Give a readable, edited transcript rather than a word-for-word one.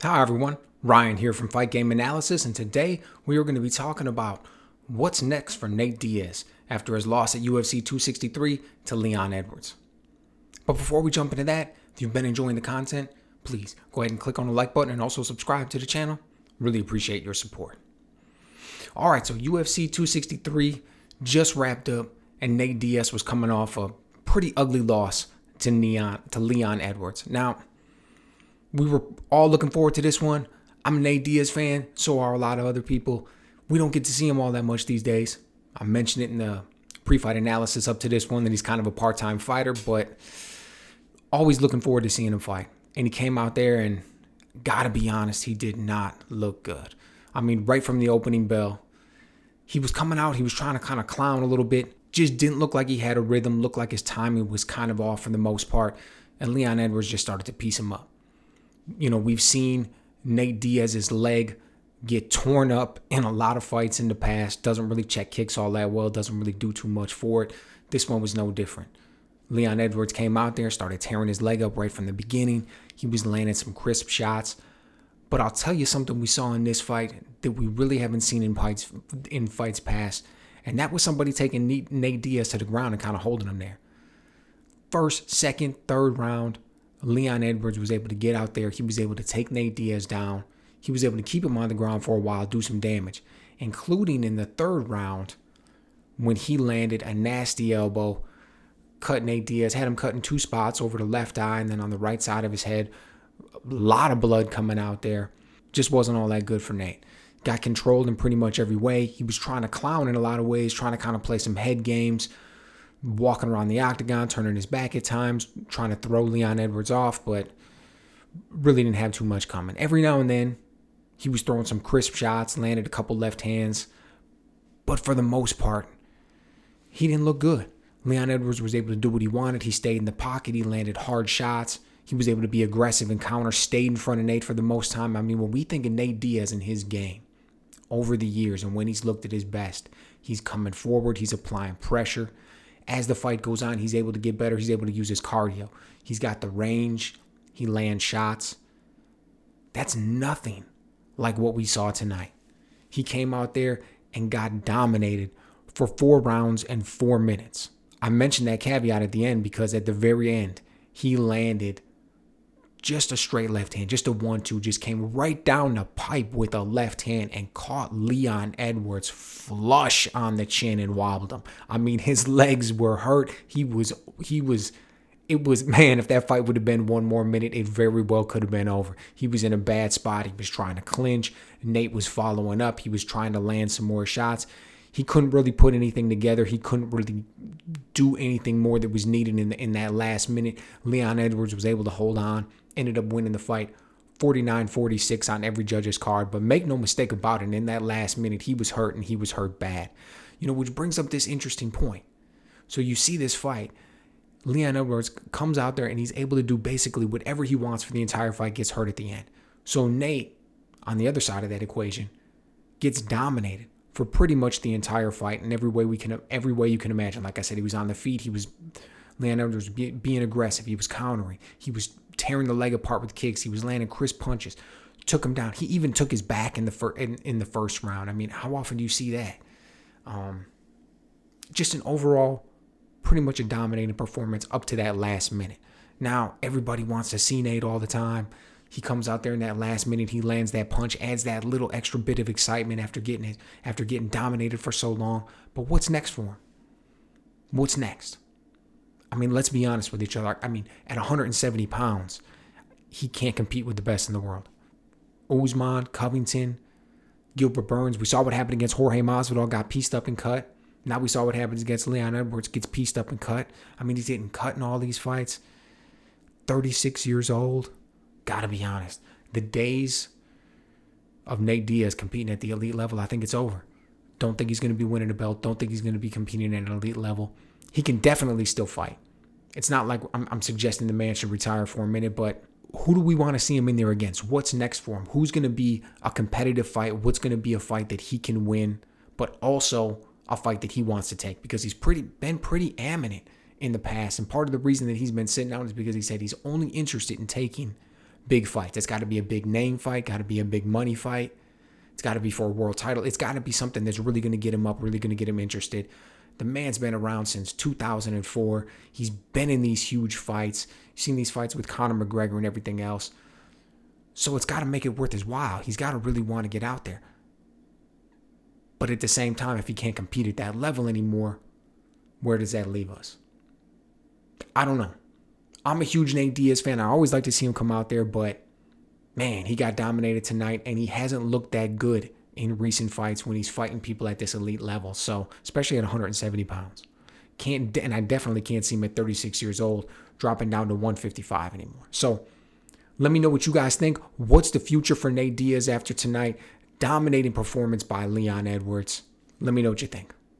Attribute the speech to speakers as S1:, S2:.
S1: Hi everyone, Ryan here from Fight Game Analysis, and today we are going to be talking about what's next for Nate Diaz after his loss at UFC 263 to Leon Edwards. But before we jump into that, if you've been enjoying the content, please go ahead and click on the like button and also subscribe to the channel. Really appreciate your support. Alright, so UFC 263 just wrapped up, and Nate Diaz was coming off a pretty ugly loss to Leon Edwards. Now, we were all looking forward to this one. I'm a Nate Diaz fan, so are a lot of other people. We don't get to see him all that much these days. I mentioned it in the pre-fight analysis up to this one that he's kind of a part-time fighter, but always looking forward to seeing him fight. And he came out there and, gotta be honest, he did not look good. I mean, right from the opening bell, he was coming out, he was trying to kind of clown a little bit. Just didn't look like he had a rhythm, looked like his timing was kind of off for the most part. And Leon Edwards just started to piece him up. You know, we've seen Nate Diaz's leg get torn up in a lot of fights in the past. Doesn't really check kicks all that well. Doesn't really do too much for it. This one was no different. Leon Edwards came out there, started tearing his leg up right from the beginning. He was landing some crisp shots. But I'll tell you something we saw in this fight that we really haven't seen in fights past. And that was somebody taking Nate Diaz to the ground and kind of holding him there. First, second, third round, Leon Edwards was able to get out there. He was able to take Nate Diaz down. He was able to keep him on the ground for a while, do some damage, including in the third round when he landed a nasty elbow, cut Nate Diaz, had him cut in two spots over the left eye and then on the right side of his head. A lot of blood coming out there. Just wasn't all that good for Nate. Got controlled in pretty much every way. He was trying to clown in a lot of ways, trying to kind of play some head games, walking around the octagon, turning his back at times, trying to throw Leon Edwards off, but really didn't have too much coming. Every now and then, he was throwing some crisp shots, landed a couple left hands, but for the most part, he didn't look good. Leon Edwards was able to do what he wanted. He stayed in the pocket. He landed hard shots. He was able to be aggressive and counter, stayed in front of Nate for the most time. I mean, when we think of Nate Diaz and his game over the years and when he's looked at his best, he's coming forward, he's applying pressure. As the fight goes on, he's able to get better. He's able to use his cardio. He's got the range. He lands shots. That's nothing like what we saw tonight. He came out there and got dominated for 4 rounds and 4 minutes. I mentioned that caveat at the end because at the very end, he landed just a straight left hand, just a 1-2, just came right down the pipe with a left hand and caught Leon Edwards flush on the chin and wobbled him. I mean, his legs were hurt. It was, man, if that fight would have been 1 more minute, it very well could have been over. He was in a bad spot. He was trying to clinch. Nate was following up. He was trying to land some more shots. He couldn't really put anything together. He couldn't really do anything more that was needed in that last minute. Leon Edwards was able to hold on, ended up winning the fight 49-46 on every judge's card. But make no mistake about it, in that last minute, he was hurt, and he was hurt bad. You know, which brings up this interesting point. So you see this fight. Leon Edwards comes out there, and he's able to do basically whatever he wants for the entire fight, gets hurt at the end. So Nate, on the other side of that equation, gets dominated for pretty much the entire fight in every way you can imagine. Like I said, he was on the feet. Leon Edwards was being aggressive. He was countering. He was tearing the leg apart with kicks. He was landing crisp punches. Took him down. He even took his back in the first round. I mean, how often do you see that? Just an overall, pretty much a dominating performance up to that last minute. Now, everybody wants to see Nate all the time. He comes out there in that last minute, he lands that punch, adds that little extra bit of excitement after getting dominated for so long. But what's next for him? What's next? I mean, let's be honest with each other. I mean, at 170 pounds, he can't compete with the best in the world. Usman, Covington, Gilbert Burns. We saw what happened against Jorge Masvidal, got pieced up and cut. Now we saw what happens against Leon Edwards, gets pieced up and cut. I mean, he's getting cut in all these fights. 36 years old. Gotta be honest. The days of Nate Diaz competing at the elite level, I think it's over. Don't think he's going to be winning a belt. Don't think he's going to be competing at an elite level. He can definitely still fight. It's not like I'm suggesting the man should retire for a minute, but who do we want to see him in there against? What's next for him? Who's going to be a competitive fight? What's going to be a fight that he can win, but also a fight that he wants to take? Because he's been pretty eminent in the past, and part of the reason that he's been sitting out is because he said he's only interested in taking big fights. It's got to be a big name fight, got to be a big money fight. It's got to be for a world title. It's got to be something that's really going to get him up, really going to get him interested. The man's been around since 2004. He's been in these huge fights. You've seen these fights with Conor McGregor and everything else. So it's got to make it worth his while. He's got to really want to get out there. But at the same time, if he can't compete at that level anymore, where does that leave us? I don't know. I'm a huge Nate Diaz fan. I always like to see him come out there, but man, he got dominated tonight, and he hasn't looked that good in recent fights when he's fighting people at this elite level. So, especially at 170 pounds. And I definitely can't see him at 36 years old dropping down to 155 anymore. So, let me know what you guys think. What's the future for Nate Diaz after tonight? Dominating performance by Leon Edwards. Let me know what you think.